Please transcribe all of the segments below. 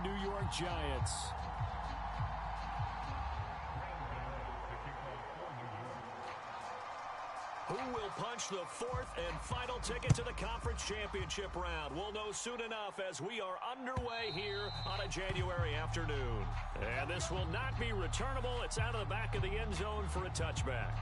New York Giants. Who will punch the fourth and final ticket to the conference championship round? We'll know soon enough as we are underway here on a January afternoon. And this will not be returnable. It's out of the back of the end zone for a touchback.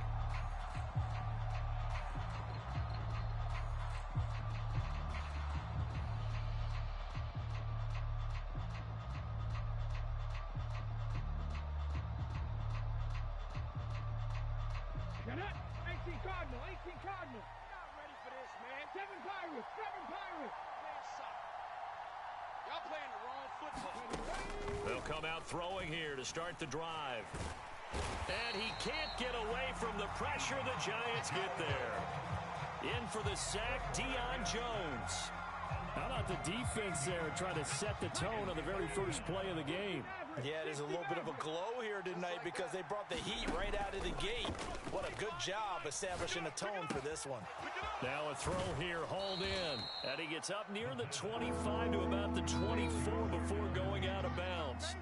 Cardinal. Not ready for this, man. Seven Pirates. Y'all playing the wrong football. They'll come out throwing here to start the drive. And he can't get away from the pressure. The Giants get there. In for the sack, Deion Jones. How about the defense there trying to set the tone on the very first play of the game? Yeah, there's a little bit of a glow here tonight because they brought the heat right out of the gate. What a good job establishing a tone for this one. Now a throw here, hauled in. And he gets up near the 25 to about the 24 before going out of bounds.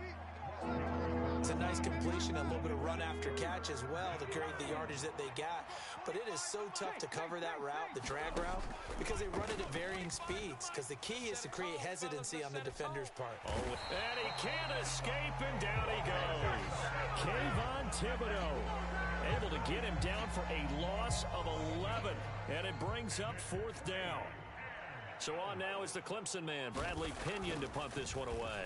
It's a nice completion, a little bit of run after catch as well to create the yardage that they got. But it is so tough to cover that route, the drag route, because they run it at varying speeds. Because the key is to create hesitancy on the defender's part. Oh, and he can't escape, and down he goes. Kayvon Thibodeau able to get him down for a loss of 11. And it brings up fourth down. So on now is the Clemson man, Bradley Pinion, to punt this one away.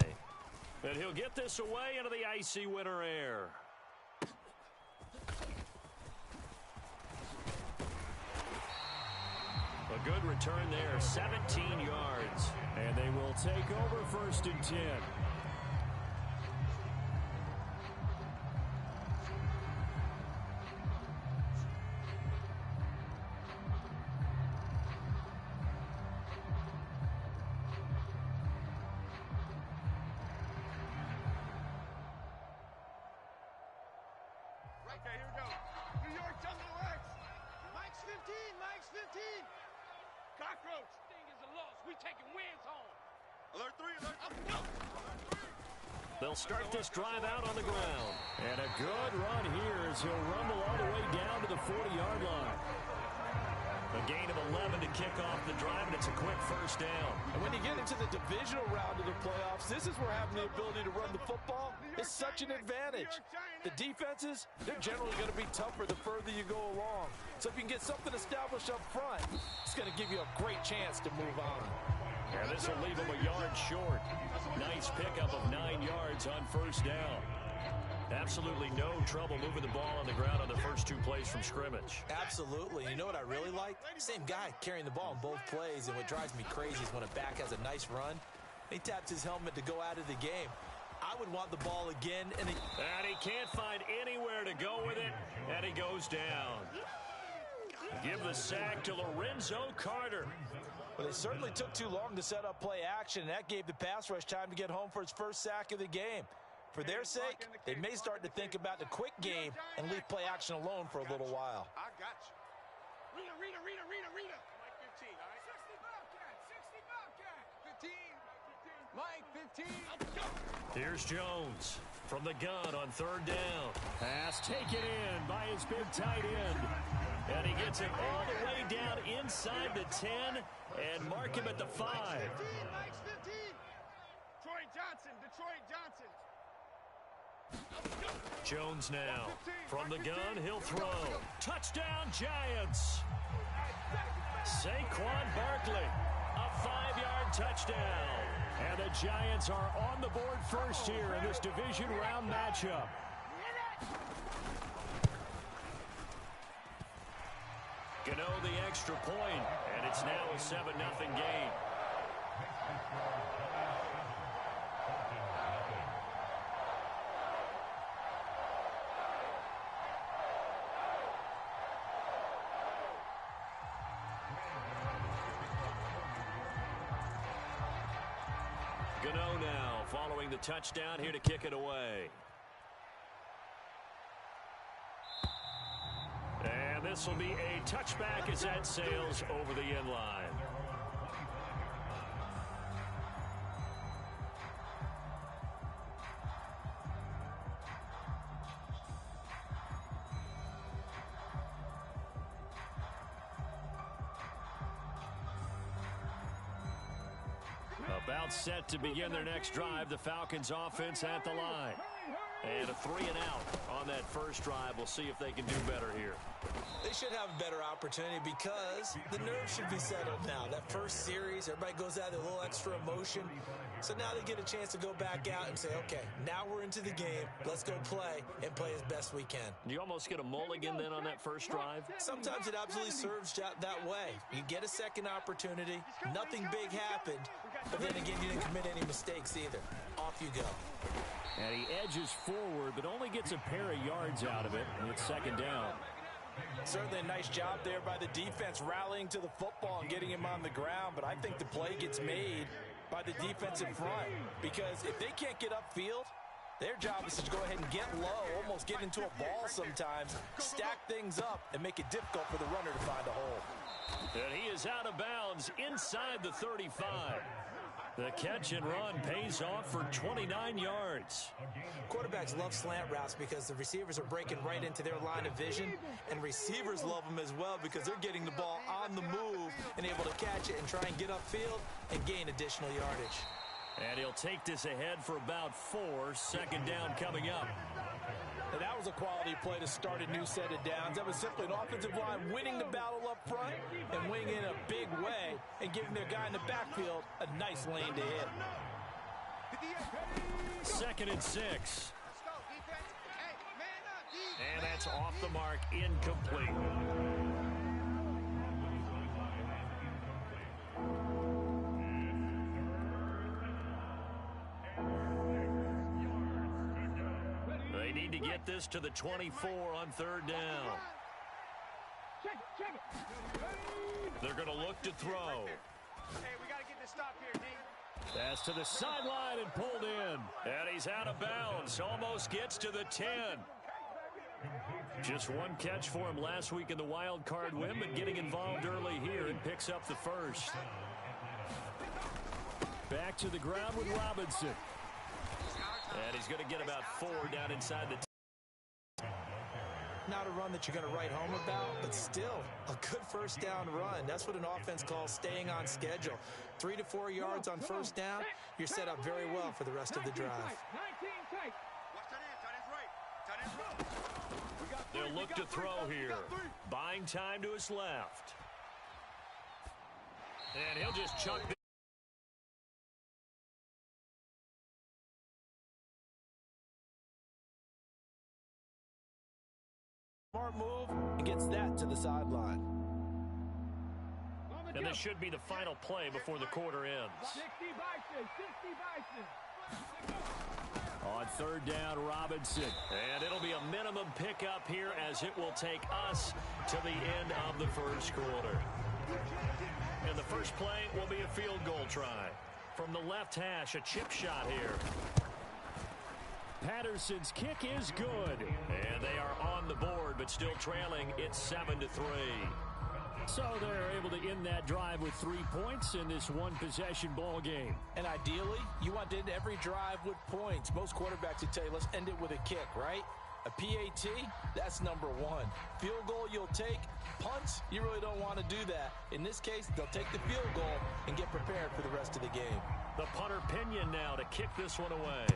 And he'll get this away into the icy winter air. A good return there, 17 yards. And they will take over 1st and 10. Okay, here we go. New York Jungle X. Mike's 15. Cockroach. Thing is a loss. We taking wins home. Alert 3, alert. They'll start this drive out on the ground. And a good run here as he'll rumble all the way down to the 40-yard line. A gain of 11 to kick off the drive, and it's a quick first down. And when you get into the divisional round of the playoffs, this is where having the ability to run the football is such an advantage. The defenses, they're generally going to be tougher the further you go along. So if you can get something established up front, it's going to give you a great chance to move on. And this will leave him a yard short. Nice pickup of 9 yards on first down. Absolutely no trouble moving the ball on the ground on the first 2 plays from scrimmage. Absolutely. You know what I really like? Same guy carrying the ball in both plays, and what drives me crazy is when a back has a nice run, he taps his helmet to go out of the game. I would want the ball again. And he can't find anywhere to go with it, and he goes down. Give the sack to Lorenzo Carter. Well, they certainly took too long to set up play action, and that gave the pass rush time to get home for his first sack of the game. For their sake, they may start to think about the quick game and leave play action alone for a little while. I got you. Rita. Mike 15, all right? 60 Bobcat. 15. Mike 15. Here's Jones from the gun on 3rd down. Pass taken in by his big tight end. And he gets it all the way down inside the 10 and mark him at the 5. Mike's 15. Detroit Johnson. Jones now from the gun, he'll throw. Touchdown Giants. Saquon Barkley, a 5-yard touchdown. And the Giants are on the board first here in this division round matchup. Gano the extra point, and it's now a 7-0 game. Gano now following the touchdown here to kick it away. And this will be a touchback as that sails over the end line. About set to begin their next drive. The Falcons offense at the line. And a 3-and-out on that first drive. We'll see if they can do better here. They should have a better opportunity because the nerves should be settled now. That first series, everybody goes out with a little extra emotion. So now they get a chance to go back out and say, okay, now we're into the game. Let's go play and play as best we can. You almost get a mulligan then on that first drive? Sometimes it absolutely serves that way. You get a second opportunity. Nothing big happened. But then again, you didn't commit any mistakes either. Off you go. And he edges forward, but only gets a pair of yards out of it. And it's second down. Certainly a nice job there by the defense rallying to the football and getting him on the ground. But I think the play gets made by the defensive front. Because if they can't get upfield, their job is to go ahead and get low, almost get into a ball sometimes, stack things up, and make it difficult for the runner to find a hole. And he is out of bounds inside the 35. The catch and run pays off for 29 yards. Quarterbacks love slant routes because the receivers are breaking right into their line of vision, and receivers love them as well because they're getting the ball on the move and able to catch it and try and get upfield and gain additional yardage. And he'll take this ahead for about 4. Second down coming up. And that was a quality play to start a new set of downs. That was simply an offensive line winning the battle up front and winning in a big way and giving their guy in the backfield a nice lane to hit. 2nd and 6. And that's off the mark, incomplete. They need to get this to the 24 on 3rd down. They're going to look to throw. Hey, we got to get this stop here, D. Pass to the sideline and pulled in. And he's out of bounds. Almost gets to the 10. Just one catch for him last week in the wild card win, but getting involved early here and picks up the first. Back to the ground with Robinson. And he's going to get about 4 down inside the 10. Not a run that you're going to write home about, but still a good first down run. That's what an offense calls staying on schedule. 3 to 4 yards on first down, you're set up very well for the rest of the drive. They'll look to throw here. Buying time to his left. And he'll just chuck this. Smart move and gets that to the sideline. And this should be the final play before the quarter ends. 60 Bison. On 3rd down, Robinson. And it'll be a minimum pickup here as it will take us to the end of the first quarter. And the first play will be a field goal try. From the left hash, a chip shot here. Patterson's kick is good. And they are on the board, but still trailing. It's 7-3. So they're able to end that drive with 3 points in this one-possession ball game. And ideally, you want to end every drive with points. Most quarterbacks would tell you, let's end it with a kick, right? A PAT, that's number 1. Field goal you'll take. Punts, you really don't want to do that. In this case, they'll take the field goal and get prepared for the rest of the game. The punter Pinion now to kick this one away.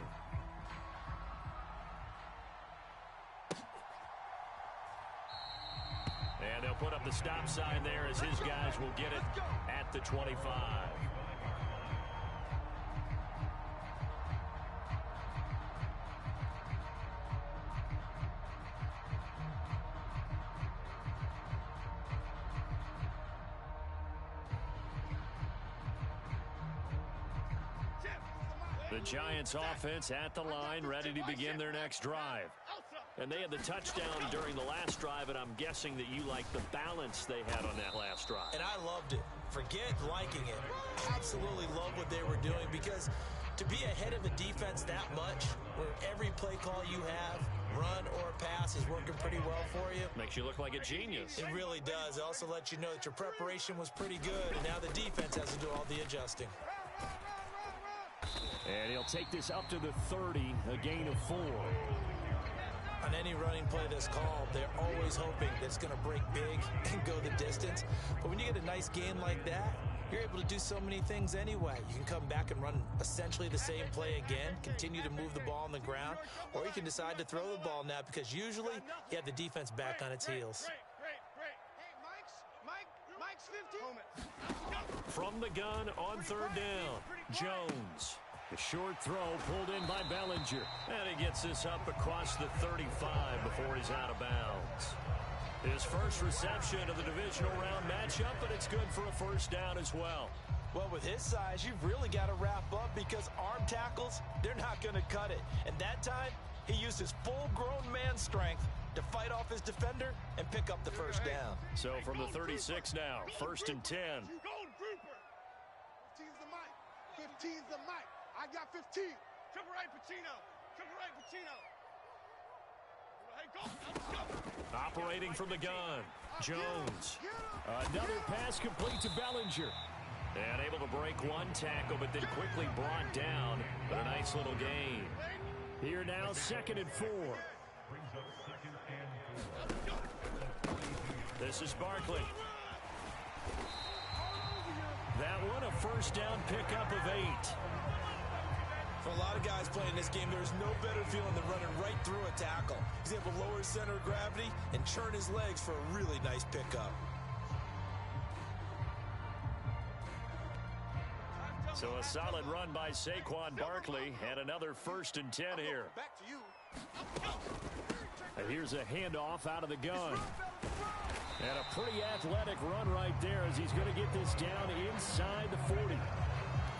And they'll put up the stop sign there as his guys will get it at the 25. The Giants offense at the line, ready to begin their next drive. And they had the touchdown during the last drive, and I'm guessing that you like the balance they had on that last drive. And I loved it. Forget liking it. Absolutely love what they were doing, because to be ahead of a defense that much, where every play call you have, run or pass, is working pretty well for you. Makes you look like a genius. It really does. It also lets you know that your preparation was pretty good, and now the defense has to do all the adjusting. And he'll take this up to the 30, a gain of 4. On any running play that's called, they're always hoping that it's going to break big and go the distance. But when you get a nice gain like that, you're able to do so many things anyway. You can come back and run essentially the same play again, continue to move the ball on the ground, or you can decide to throw the ball now because usually you have the defense back on its heels. From the gun on third down, Jones. The short throw pulled in by Bellinger. And he gets this up across the 35 before he's out of bounds. His first reception of the divisional round matchup, but it's good for a first down as well. Well, with his size, you've really got to wrap up because arm tackles, they're not going to cut it. And that time, he used his full-grown man strength to fight off his defender and pick up the first down. So from the 36 now, first and 10. 15's the mic. I got 15. Triple right, Pacino. Triple right, Pacino. Hey, go. Operating from the gun, Jones. Another pass complete to Bellinger. And able to break one tackle, but then quickly brought down. But a nice little gain. Here now, 2nd and 4. This is Barkley. That one, a first down pickup of 8. For a lot of guys playing this game, there's no better feeling than running right through a tackle. He's able to lower his center of gravity and churn his legs for a really nice pickup. So a solid run by Saquon Barkley and another first and 10 here. Back to you. And here's a handoff out of the gun. And a pretty athletic run right there as he's going to get this down inside the 40.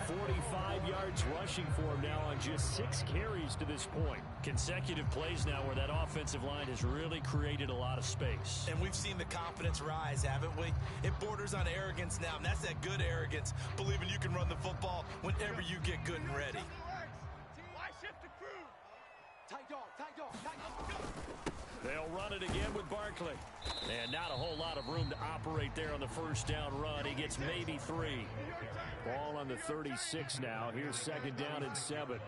45 yards rushing for him now on just 6 carries to this point. Consecutive plays now where that offensive line has really created a lot of space. And we've seen the confidence rise, haven't we? It borders on arrogance now, and that's that good arrogance, believing you can run the football whenever you get good and ready. They'll run it again with Barkley. And not a whole lot of room to operate there on the first down run. He gets maybe 3. Ball on the 36 now. Here's 2nd down and 7.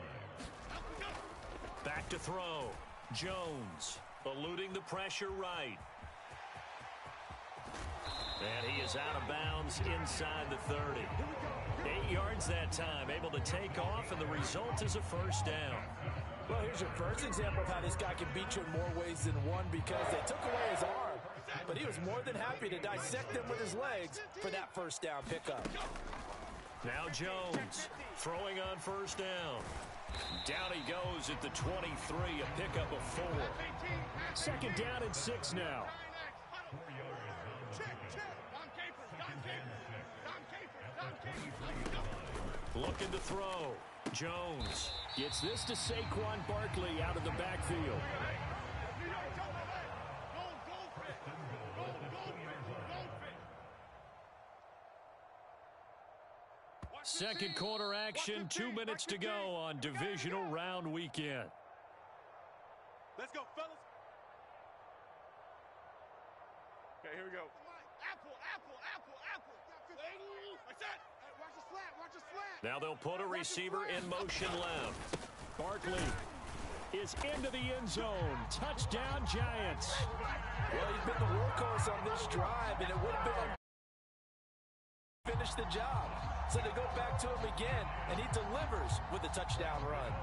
Back to throw. Jones eluding the pressure right. And he is out of bounds inside the 30. 8 yards that time. Able to take off, and the result is a first down. Well, here's your first example of how this guy can beat you in more ways than one because they took away his arm. But he was more than happy to dissect them with his legs for that first down pickup. Now Jones throwing on first down. Down he goes at the 23, a pickup of 4. 2nd down and 6 now. Looking to throw. Jones gets this to Saquon Barkley out of the backfield. Second quarter action, 2 minutes to go on divisional round weekend. Let's go, fellas. Okay, here we go. Apple. What's that? Watch the slant. Now they'll put a receiver in motion left. Barkley is into the end zone. Touchdown, Giants. Well, he's been the workhorse on this drive, and it would have been finish the job. So they go back to him again, and he delivers with a touchdown run.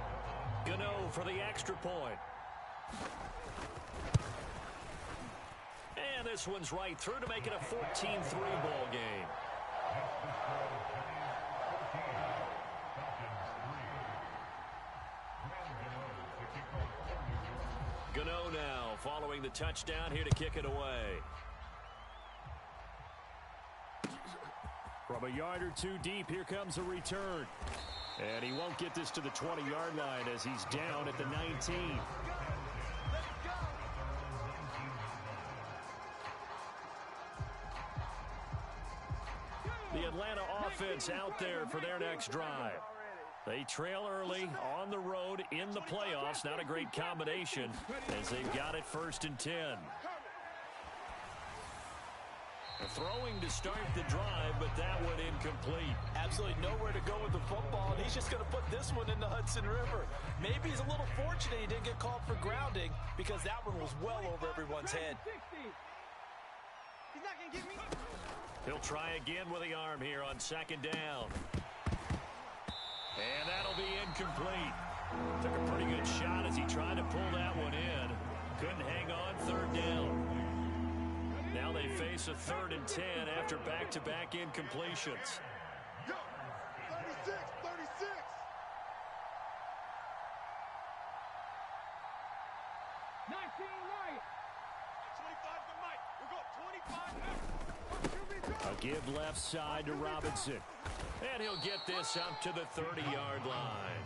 Gano for the extra point. And this one's right through to make it a 14-3 ball game. Gano now following the touchdown here to kick it away. From a yard or 2 deep, here comes a return. And he won't get this to the 20-yard line as he's down at the 19. The Atlanta offense out there for their next drive. They trail early on the road in the playoffs. Not a great combination as they've got it 1st and 10. Throwing to start the drive, but that one incomplete. Absolutely nowhere to go with the football, and he's just going to put this one in the Hudson River. Maybe he's a little fortunate he didn't get called for grounding because that one was well over everyone's head. He's not going to get me. He'll try again with the arm here on second down. And that'll be incomplete. Took a pretty good shot as he tried to pull that one in. Couldn't hang on third down. Now they face a 3rd and 10 after back-to-back incompletions. Go! 36, 36! 19 right. 25 to Mike. We'll go 25 now. A give left side to Robinson. And he'll get this up to the 30-yard line.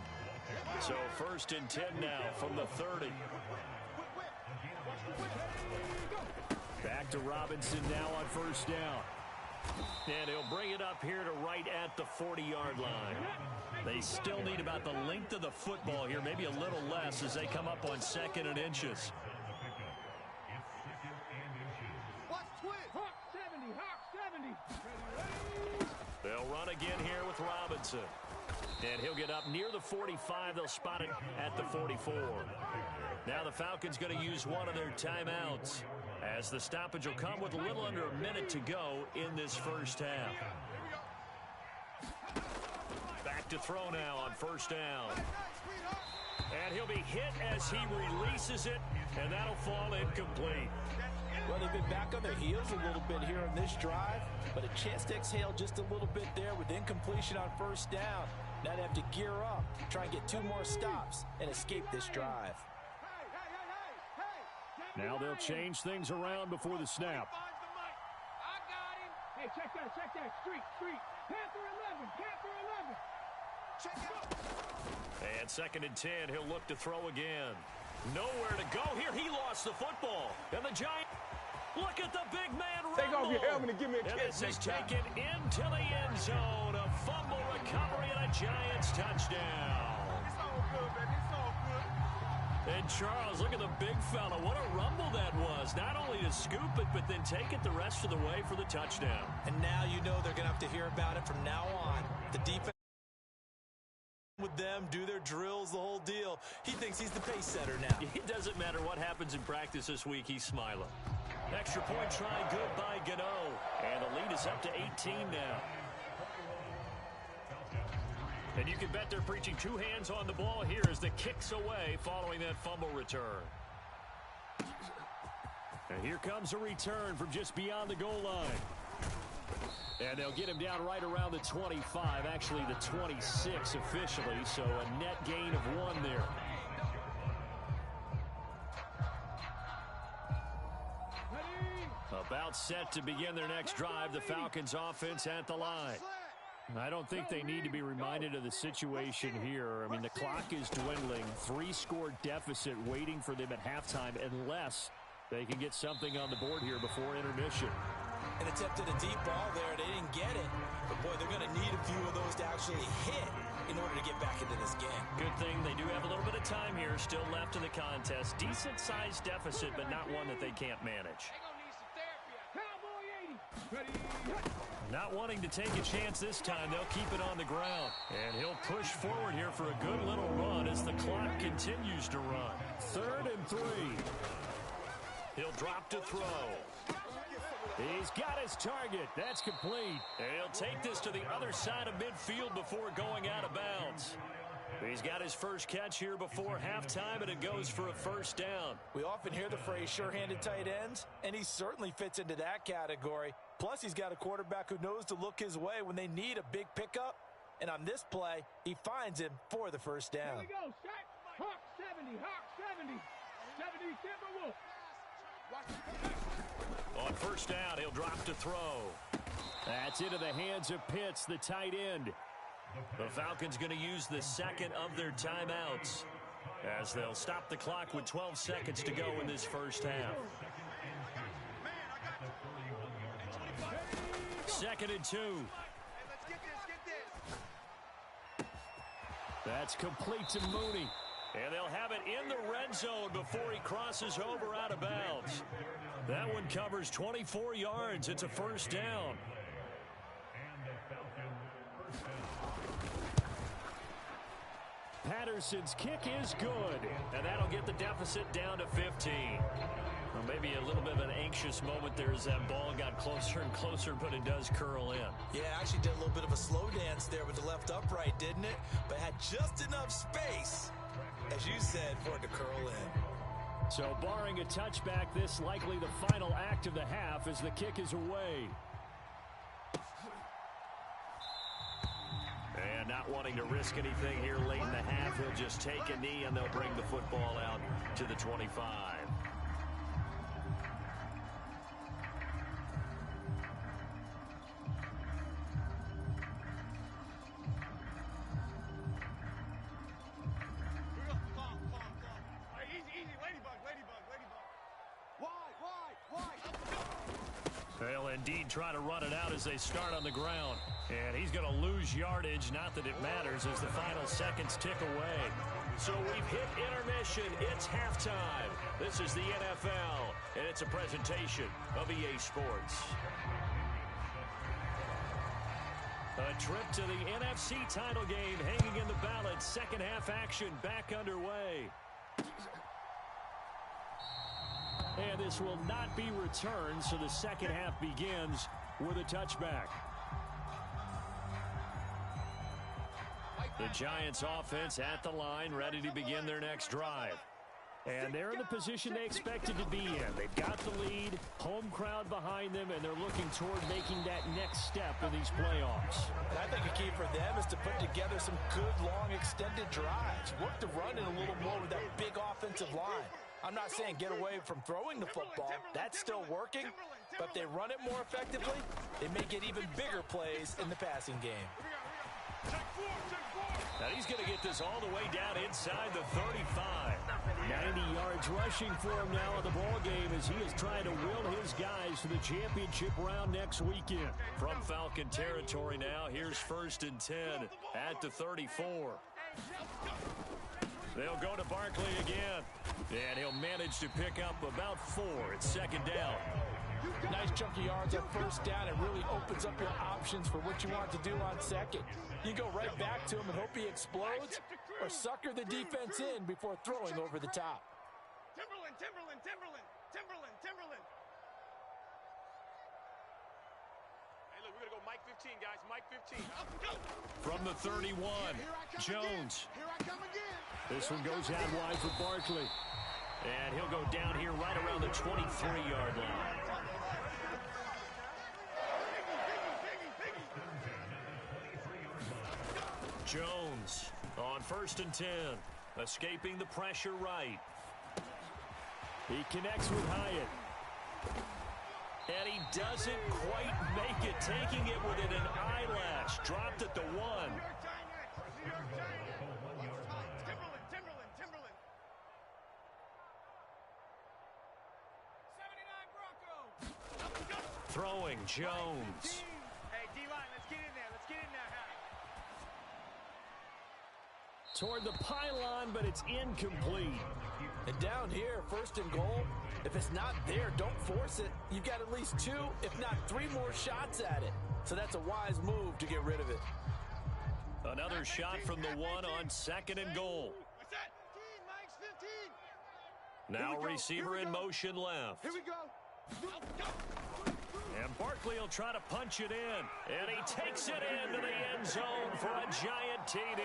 So 1st and 10 now from the 30. Back to Robinson now on 1st down. And he'll bring it up here to right at the 40-yard line. They still need about the length of the football here, maybe a little less as they come up on 2nd and inches. Watch twist. Hawk 70, Hawk 70. They'll run again here with Robinson. And he'll get up near the 45. They'll spot it at the 44. Now the Falcons going to use one of their timeouts, as the stoppage will come with a little under a minute to go in this first half. Back to throw now on 1st down. And he'll be hit as he releases it, and that'll fall incomplete. Well, they've been back on their heels a little bit here on this drive, but a chance to exhale just a little bit there with incompletion on 1st down. Now they have to gear up, try and get 2 more stops, and escape this drive. Now they'll change things around before the snap. I got him. Hey, check that. Street. Panther 11, Panther 11. Check it out. And 2nd and 10, he'll look to throw again. Nowhere to go here. He lost the football. And the Giant, look at the big man rumble. Take off your helmet and give me a and catch. this is taken into the end zone. A fumble recovery and a Giants touchdown. It's all good, baby. It's all good. And Charles, look at the big fella. What a rumble that was. Not only to scoop it, but then take it the rest of the way for the touchdown. And now you know they're going to have to hear about it from now on. The defense with them, do their drills, the whole deal. He thinks he's the pace setter now. It doesn't matter what happens in practice this week. He's smiling. Extra point try good by Gano. And the lead is up to 18 now. And you can bet they're preaching 2 hands on the ball here as the kick's away following that fumble return. And here comes a return from just beyond the goal line. And they'll get him down right around the 25, actually the 26 officially, so a net gain of 1 there. About set to begin their next drive, the Falcons offense at the line. I don't think they need to be reminded of the situation here. I mean, the clock is dwindling. 3-score deficit waiting for them at halftime unless they can get something on the board here before intermission. And attempted a deep ball there. They didn't get it. But, boy, they're going to need a few of those to actually hit in order to get back into this game. Good thing they do have a little bit of time here still left in the contest. Decent-sized deficit, but not one that they can't manage. Not wanting to take a chance this time, they'll keep it on the ground. And he'll push forward here for a good little run as the clock continues to run. 3rd and 3. He'll drop to throw. He's got his target. That's complete. And he'll take this to the other side of midfield before going out of bounds. He's got his first catch here before halftime, and it goes for a 1st down. We often hear the phrase sure-handed tight ends, and he certainly fits into that category. Plus, he's got a quarterback who knows to look his way when they need a big pickup. And on this play, he finds him for the 1st down. Here we go, Shaq. Hawk 70, Hawk 70. 70 Timberwolves. On 1st down, he'll drop to throw. That's into the hands of Pitts, the tight end. The Falcons going to use the 2nd of their timeouts as they'll stop the clock with 12 seconds to go in this first half. 2nd and 2. That's complete to Mooney. And they'll have it in the red zone before he crosses over out of bounds. That one covers 24 yards. It's a 1st down. Patterson's kick is good, and that'll get the deficit down to 15. Well, maybe a little bit of an anxious moment there as that ball got closer and closer, but it does curl in. Yeah, actually did a little bit of a slow dance there with the left upright, didn't it? But had just enough space, as you said, for it to curl in. So barring a touchback, this likely the final act of the half as the kick is away. And not wanting to risk anything here late in the half, he'll just take a knee and they'll bring the football out to the 25. They'll indeed try to run it out as they start on the ground. And he's going to lose yardage. Not that it matters as the final seconds tick away. So we've hit intermission. It's halftime. This is the NFL, and it's a presentation of EA Sports. A trip to the NFC title game hanging in the balance. Second half action back underway. And this will not be returned, so the second half begins with a touchback. The Giants offense at the line, ready to begin their next drive. And they're in the position they expected to be in. They've got the lead, home crowd behind them, and they're looking toward making that next step in these playoffs. And I think a key for them is to put together some good, long, extended drives. Work the run in a little more with that big offensive line. I'm not saying get away from throwing the football. That's still working. But if they run it more effectively, they may get even bigger plays in the passing game. Now he's going to get this all the way down inside the 35. 90 yards rushing for him now in the ball game as he is trying to will his guys to the championship round next weekend. From Falcon territory now, here's 1st and 10 at the 34. They'll go to Barkley again, and he'll manage to pick up about 4. It's 2nd down. Nice chunky yards on 1st down. It really opens up your options for what you want to do on 2nd. You go right back to him and hope he explodes, or sucker the defense in before throwing over the top. Timberland. Hey, look, we're going to go Mike 15, guys. Mike 15. Up we go. From the 31, Jones. Here I come again. This one goes out wide for Barkley. And he'll go down here right around the 23-yard line. Jones on 1st and 10. Escaping the pressure right. He connects with Hyatt. And he doesn't quite make it. Taking it within an eyelash. Dropped at the 1. Throwing Jones. Hey, D-line, let's get in there. Let's get in there, Toward the pylon, but it's incomplete. And down here, 1st and goal, if it's not there, don't force it. You've got at least 2, if not 3 more shots at it. So that's a wise move to get rid of it. Another shot from the 1 on 2nd and goal. What's that? 15, Mike's 15. Now receiver in motion left. Here we go. And Barkley will try to punch it in. And he takes it into the end zone for a giant TD.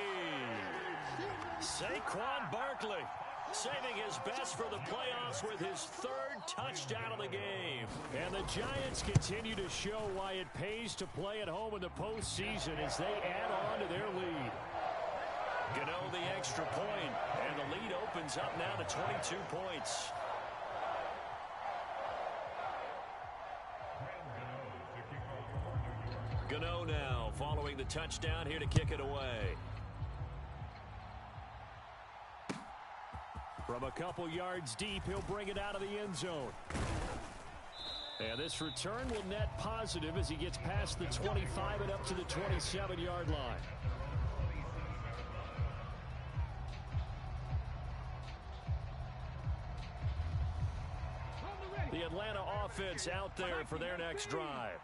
Saquon Barkley saving his best for the playoffs with his 3rd touchdown of the game. And the Giants continue to show why it pays to play at home in the postseason as they add on to their lead. Gano the extra point, and the lead opens up now to 22 points. Gano now following the touchdown here to kick it away. From a couple yards deep, he'll bring it out of the end zone. And this return will net positive as he gets past the 25 and up to the 27-yard line. The Atlanta offense out there for their next drive.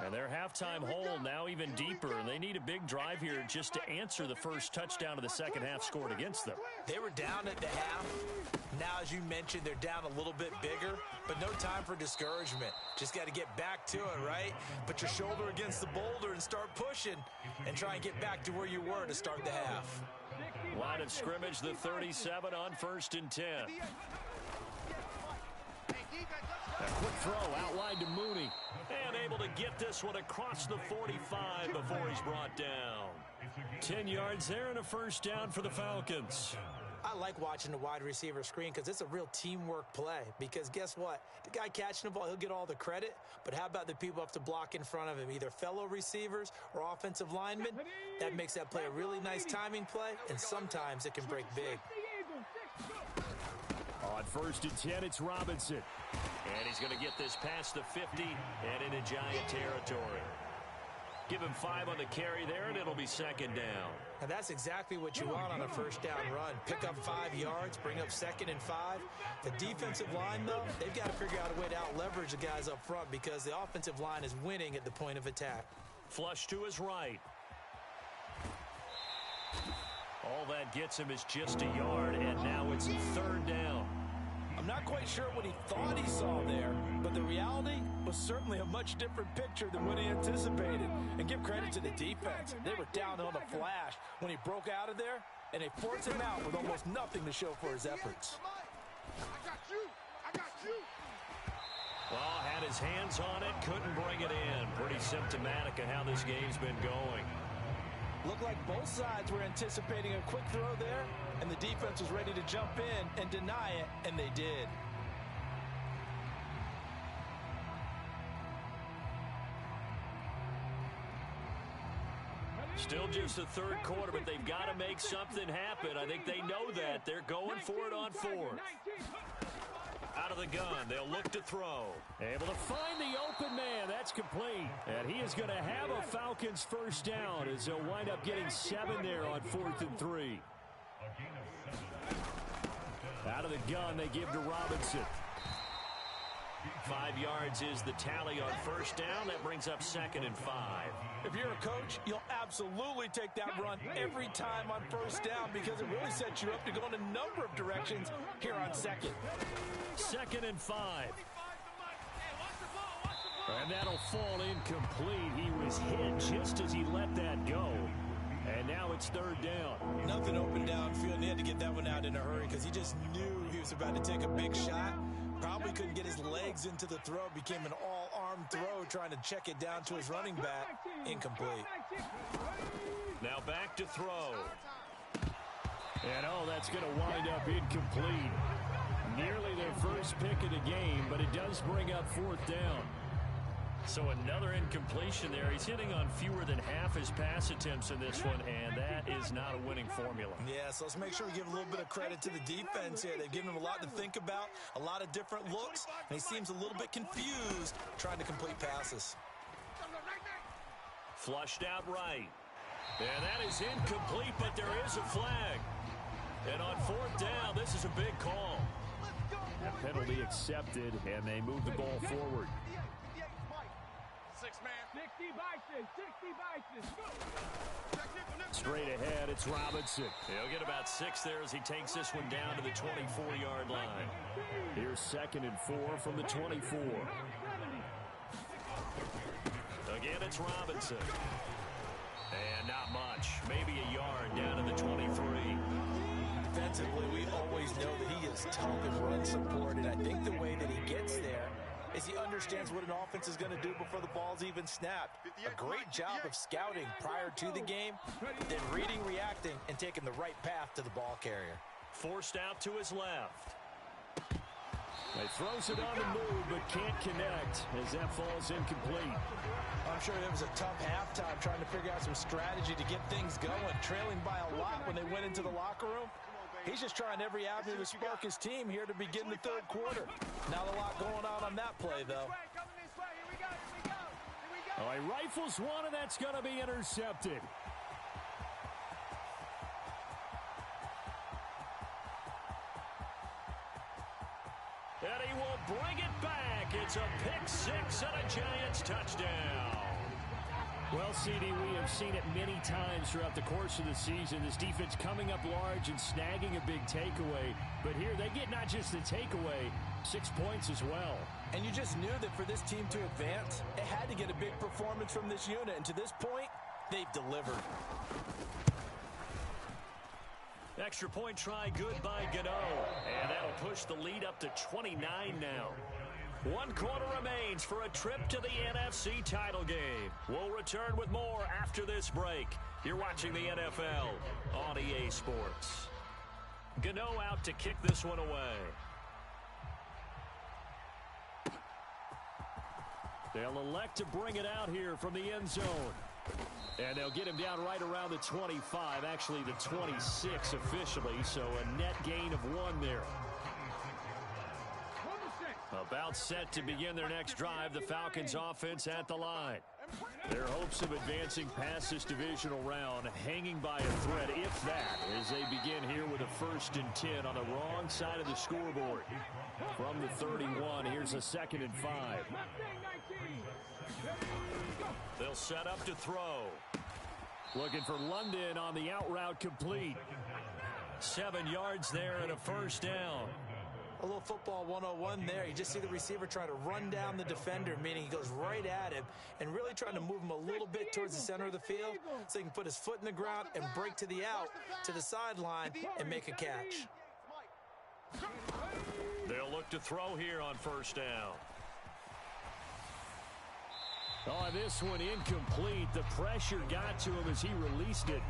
And their halftime hole now even deeper, and they need a big drive here just to answer the first touchdown of the second half scored against them. They were down at the half. Now, as you mentioned, they're down a little bit bigger, but no time for discouragement. Just got to get back to it, right? Put your shoulder against the boulder and start pushing and try and get back to where you were to start the half. Line of scrimmage, the 37 on 1st and 10. A quick throw outlined to Mooney. And able to get this one across the 45 before he's brought down. 10 yards there and a first down for the Falcons. I like watching the wide receiver screen because it's a real teamwork play. Because guess what? The guy catching the ball, he'll get all the credit. But how about the people up to block in front of him, either fellow receivers or offensive linemen? That makes that play a really nice timing play, and sometimes it can break big. On 1st and 10, it's Robinson. And he's going to get this past the 50 and into Giant territory. Give him 5 on the carry there, and it'll be second down. And that's exactly what you want on a first down run. Pick up 5 yards, bring up 2nd and 5. The defensive line, though, they've got to figure out a way to out-leverage the guys up front because the offensive line is winning at the point of attack. Flush to his right. All that gets him is just a yard, and now it's 3rd down. I'm not quite sure what he thought he saw there, but the reality was certainly a much different picture than what he anticipated. And give credit to the defense. They were down on the flash when he broke out of there, and they forced him out with almost nothing to show for his efforts. Well, had his hands on it, couldn't bring it in. Pretty symptomatic of how this game's been going. Looked like both sides were anticipating a quick throw there, and the defense was ready to jump in and deny it, and they did. Still just the 3rd quarter, but they've got to make something happen. I think they know that. They're going for it on 4th. Out of the gun, they'll look to throw. Able to find the open man. That's complete. And he is going to have a Falcons first down as they'll wind up getting 7 there on 4th and 3. Out of the gun, they give to Robinson. 5 yards is the tally on first down. That brings up 2nd and 5. If you're a coach, you'll absolutely take that run every time on first down because it really sets you up to go in a number of directions here on 2nd. 2nd and 5. And that'll fall incomplete. He was hit just as he let that go. And now it's 3rd down. Nothing open downfield, and he had to get that one out in a hurry because he just knew he was about to take a big shot. Probably couldn't get his legs into the throw. Became an all-arm throw trying to check it down to his running back. Incomplete. Now back to throw. And that's going to wind up incomplete. Nearly their first pick of the game, but it does bring up 4th down. So another incompletion there. He's hitting on fewer than half his pass attempts in this one, and that is not a winning formula. Yeah, so let's make sure we give a little bit of credit to the defense here. They've given him a lot to think about, a lot of different looks, and he seems a little bit confused trying to complete passes. Flushed out right. And that is incomplete, but there is a flag. And on 4th down, this is a big call. A penalty accepted, and they move the ball forward. 60 Bison. Straight ahead, it's Robinson. He'll get about 6 there as he takes this one down to the 24-yard line. Here's 2nd and 4 from the 24. Again, it's Robinson. And not much. Maybe a yard down to the 23. Defensively, we always know that he is tough and run support, and I think the way that he gets there is he understands what an offense is going to do before the ball's even snapped. A great job of scouting prior to the game, then reading, reacting, and taking the right path to the ball carrier. Forced out to his left. He throws it on the move, but can't connect as that falls incomplete. I'm sure it was a tough halftime trying to figure out some strategy to get things going, trailing by a lot when they went into the locker room. He's just trying every avenue to spark his team here to begin the 3rd quarter. Not a lot going on that play, though. Oh, he rifles one, and that's going to be intercepted. And he will bring it back. It's It's a pick six and a Giants touchdown. Well, CD, we have seen it many times throughout the course of the season. This defense coming up large and snagging a big takeaway. But here they get not just the takeaway, 6 points as well. And you just knew that for this team to advance, it had to get a big performance from this unit. And to this point, they've delivered. Extra point try good by Gano. And that'll push the lead up to 29 now. 1 quarter remains for a trip to the NFC title game. We'll return with more after this break. You're watching the NFL on EA Sports. Gano out to kick this one away. They'll elect to bring it out here from the end zone. And they'll get him down right around the 25, actually the 26 officially, so a net gain of 1 there. About set to begin their next drive, the Falcons offense at the line. Their hopes of advancing past this divisional round hanging by a thread, if that, as they begin here with a 1st and 10 on the wrong side of the scoreboard. From the 31, here's a 2nd and 5. They'll set up to throw. Looking for London on the out route complete. 7 yards there and a 1st down. A little football 101 there. You just see the receiver trying to run down the defender, meaning he goes right at him and really trying to move him a little bit towards the center of the field so he can put his foot in the ground and break to the out, to the sideline, and make a catch. They'll look to throw here on 1st down. Oh, this one incomplete. The pressure got to him as he released it.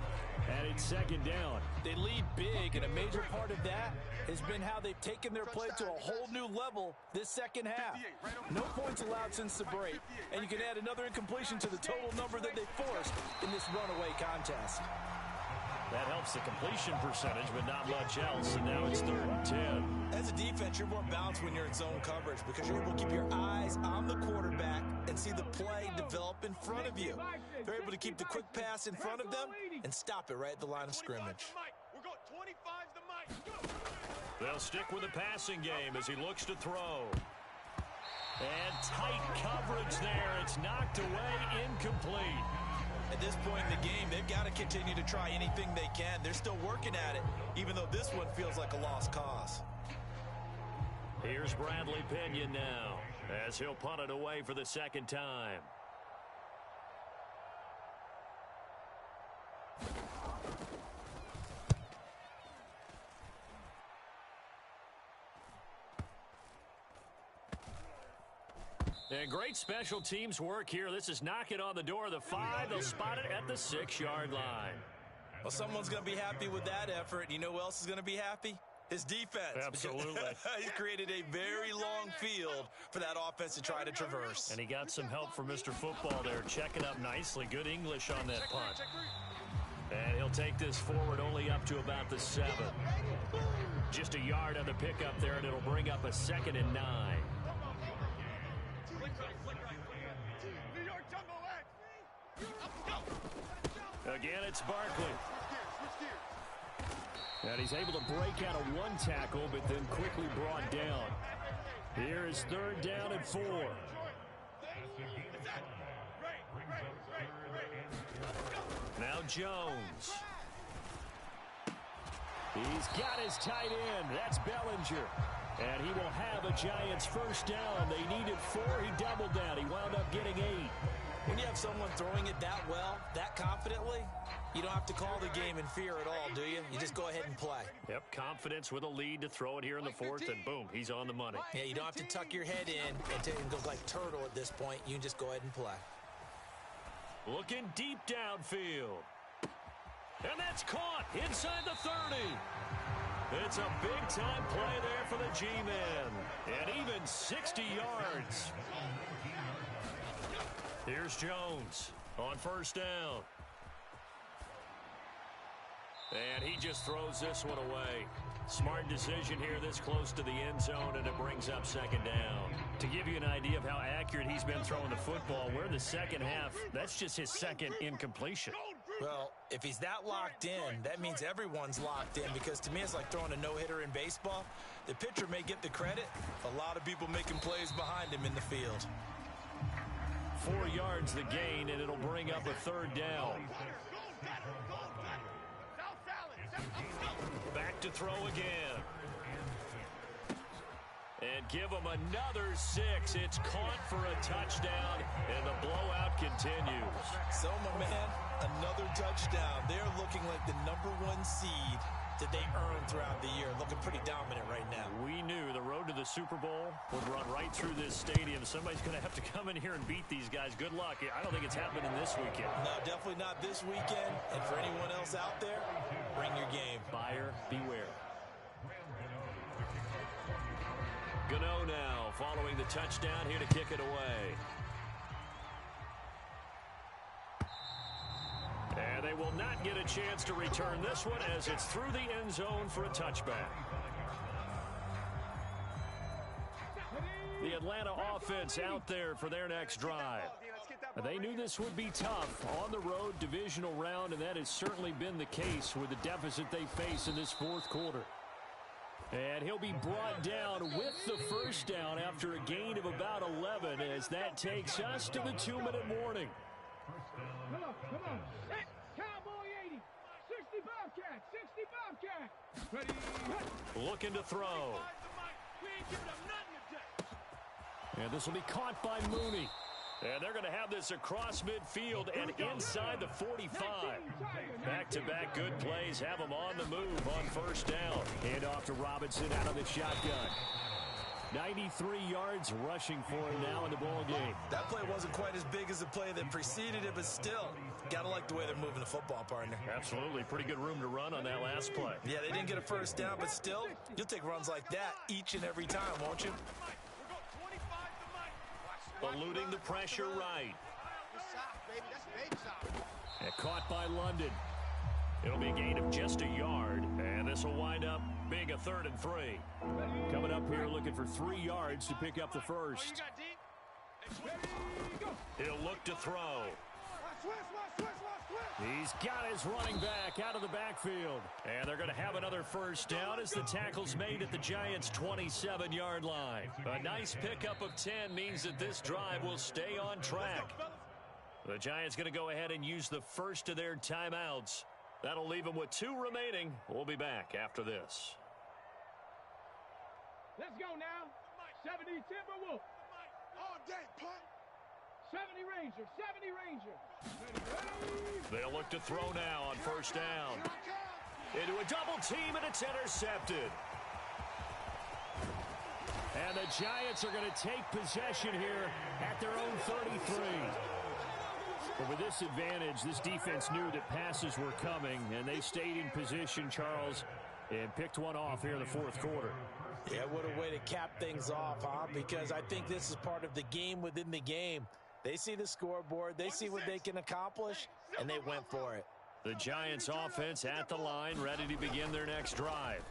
And it's 2nd down. They lead big, and a major part of that has been how they've taken their play to a whole new level this 2nd half. No points allowed since the break, and you can add another incompletion to the total number that they forced in this runaway contest. That helps the completion percentage, but not much else, and now it's 3rd and 10. As a defense, you're more balanced when you're in zone coverage because you're able to keep your eyes on the quarterback and see the play develop in front of you. They're able to keep the quick pass in front of them and stop it right at the line of scrimmage. They'll stick with the passing game as he looks to throw. And tight coverage there. It's knocked away, incomplete. At this point in the game, they've got to continue to try anything they can. They're still working at it, even though this one feels like a lost cause. Here's Bradley Pinion now, as he'll punt it away for the 2nd time. And great special teams work here. This is knocking on the door of the 5. They'll spot it at the 6-yard line. Well, someone's going to be happy with that effort. You know who else is going to be happy? His defense. Absolutely. He created a very long field for that offense to try to traverse. And he got some help from Mr. Football there, checking up nicely. Good English on that punt. And he'll take this forward only up to about the 7. Just a yard on the pickup there, and it'll bring up a 2nd and 9. Again, it's Barkley. And he's able to break out of 1 tackle, but then quickly brought down. Here is 3rd down and 4. Now Jones. He's got his tight end. That's Bellinger. And he will have a Giants 1st down. They needed 4. He doubled down. He wound up getting 8. When you have someone throwing it that well, that confidently, you don't have to call the game in fear at all, do you? You just go ahead and play. Yep, confidence with a lead to throw it here in the 4th, and boom, he's on the money. Yeah, you don't have to tuck your head in and go like turtle at this point. You can just go ahead and play. Looking deep downfield. And that's caught inside the 30. It's a big-time play there for the G-men. And even 60 yards. Here's Jones on 1st down. And he just throws this one away. Smart decision here this close to the end zone, and it brings up 2nd down. To give you an idea of how accurate he's been throwing the football, we're in the 2nd half. That's just his 2nd incompletion. Well, if he's that locked in, that means everyone's locked in, because to me it's like throwing a no-hitter in baseball. The pitcher may get the credit, a lot of people making plays behind him in the field. 4 yards the gain, and it'll bring up a third down. Back to throw again. And give him another 6. It's caught for a touchdown, and the blowout continues. So, my man, another touchdown. They're looking like the #1 seed that they earned throughout the year. Looking pretty dominant right now. We knew the road to the Super Bowl would run right through this stadium. Somebody's going to have to come in here and beat these guys. Good luck. I don't think it's happening this weekend. No, definitely not this weekend. And for anyone else out there, bring your game. Buyer beware. Gano now following the touchdown, here to kick it away. And they will not get a chance to return this one as it's through the end zone for a touchback. The Atlanta offense out there for their next drive. They knew this would be tough on the road, divisional round, and that has certainly been the case with the deficit they face in this fourth quarter. And he'll be brought down with the first down after a gain of about 11 as that takes us to the 2-minute warning. Come on. Hey, Cowboy 80. 60 Bobcat. 60 Bobcat. Ready. Looking to throw. We ain't giving up nothing today. And this will be caught by Mooney. And they're going to have this across midfield and inside the 45. Back-to-back good plays have them on the move on first down. Hand off to Robinson out of the shotgun. 93 yards rushing for him now in the ball game. That play wasn't quite as big as the play that preceded it, but still, got to like the way they're moving the football, partner. Absolutely. Pretty good room to run on that last play. Yeah, they didn't get a first down, but still, you'll take runs like that each and every time, won't you? Eluding the pressure right. And caught by London. It'll be a gain of just a yard, and this will wind up being a 3rd and 3. Coming up here looking for 3 yards to pick up the first. He'll look to throw. He's got his running back out of the backfield. And they're going to have another first down as the tackle's made at the Giants' 27-yard line. A nice pickup of 10 means that this drive will stay on track. The Giants going to go ahead and use the first of their timeouts. That'll leave them with 2 remaining. We'll be back after this. Let's go now. 70 Timberwolf. All day, punk. 70 Rangers. 70 Rangers. They'll look to throw now on first down. Into a double team, and it's intercepted. And the Giants are going to take possession here at their own 33. But with this advantage, this defense knew that passes were coming, and they stayed in position, Charles, and picked one off here in the fourth quarter. Yeah, what a way to cap things off, huh? Because I think this is part of the game within the game. They see the scoreboard, they see what they can accomplish, and they went for it. The Giants offense at the line, ready to begin their next drive.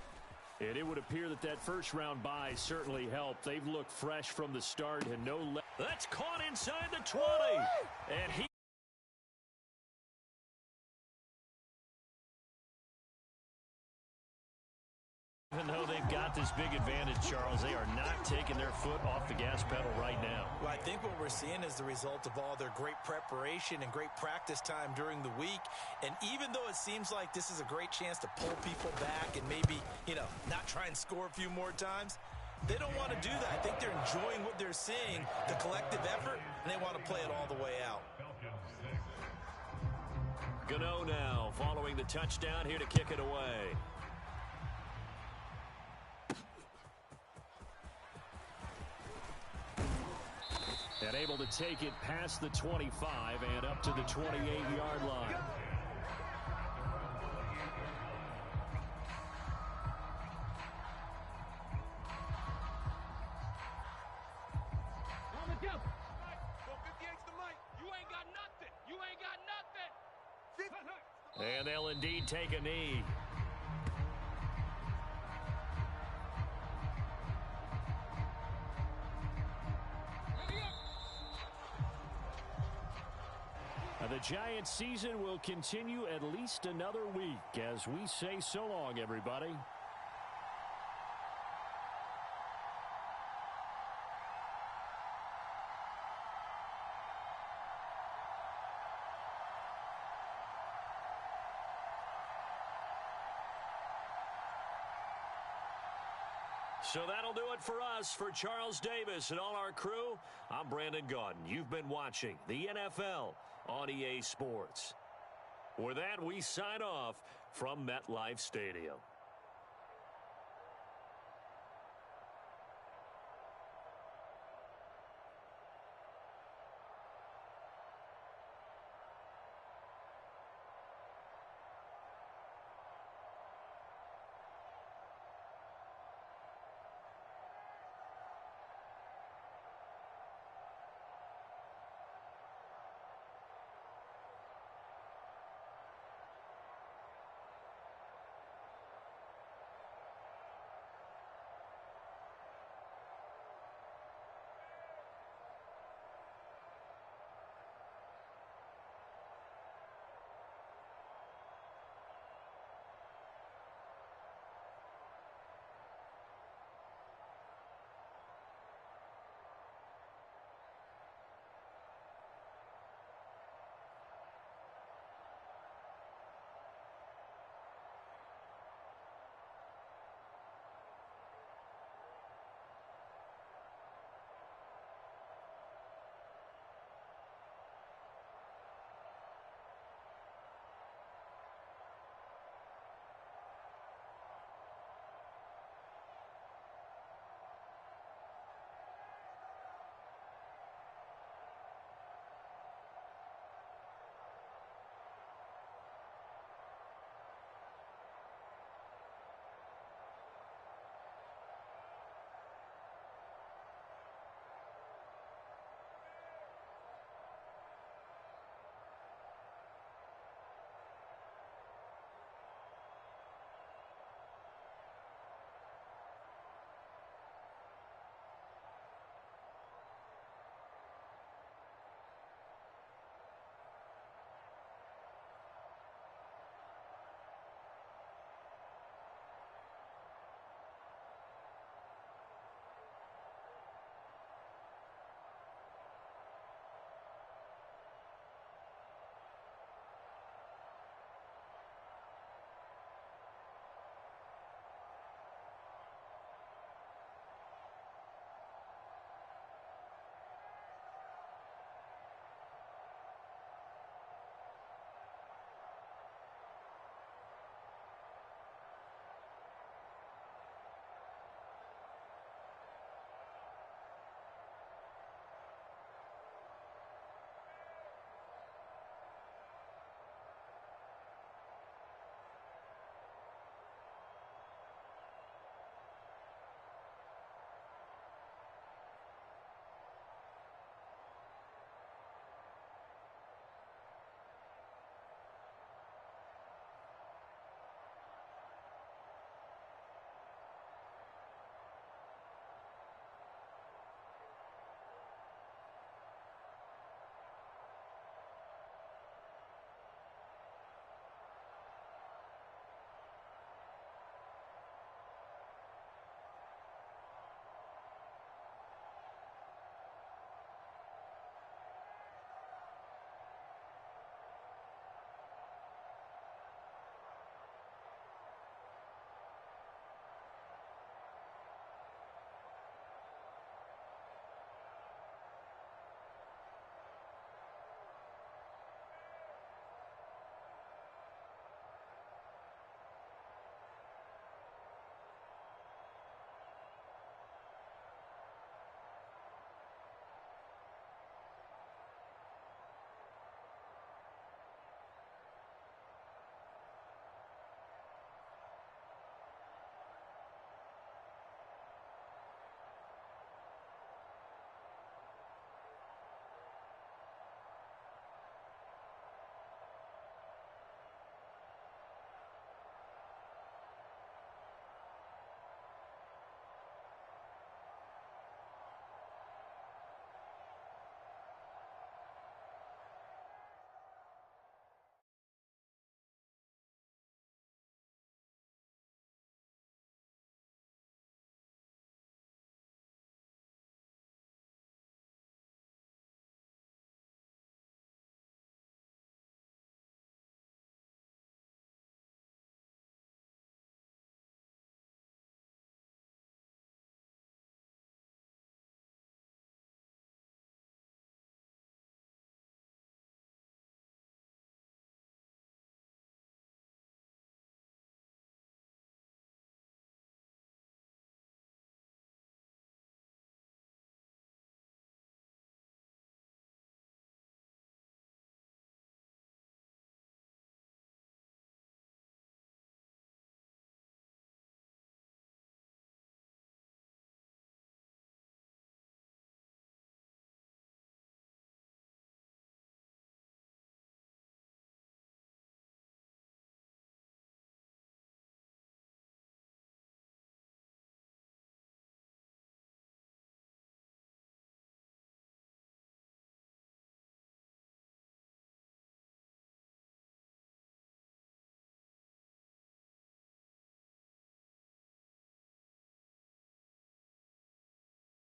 And it would appear that that first-round bye certainly helped. They've looked fresh from the start and no... That's caught inside the 20. And he... Even though they've got this big advantage, Charles, they are not taking their foot off the gas pedal right now. Well, I think what we're seeing is the result of all their great preparation and great practice time during the week. And even though it seems like this is a great chance to pull people back and maybe, not try and score a few more times, they don't want to do that. I think they're enjoying what they're seeing, the collective effort, and they want to play it all the way out. Gano now following the touchdown, here to kick it away. And able to take it past the 25 and up to the 28-yard line. On the jump. 458's the mic. You ain't got nothing. You ain't got nothing. And they'll indeed take a knee. The The Giants season will continue at least another week as we say so long, everybody. So that'll do it for us. For Charles Davis and all our crew, I'm Brandon Gaudin. You've been watching the NFL on EA Sports. With that, we sign off from MetLife Stadium.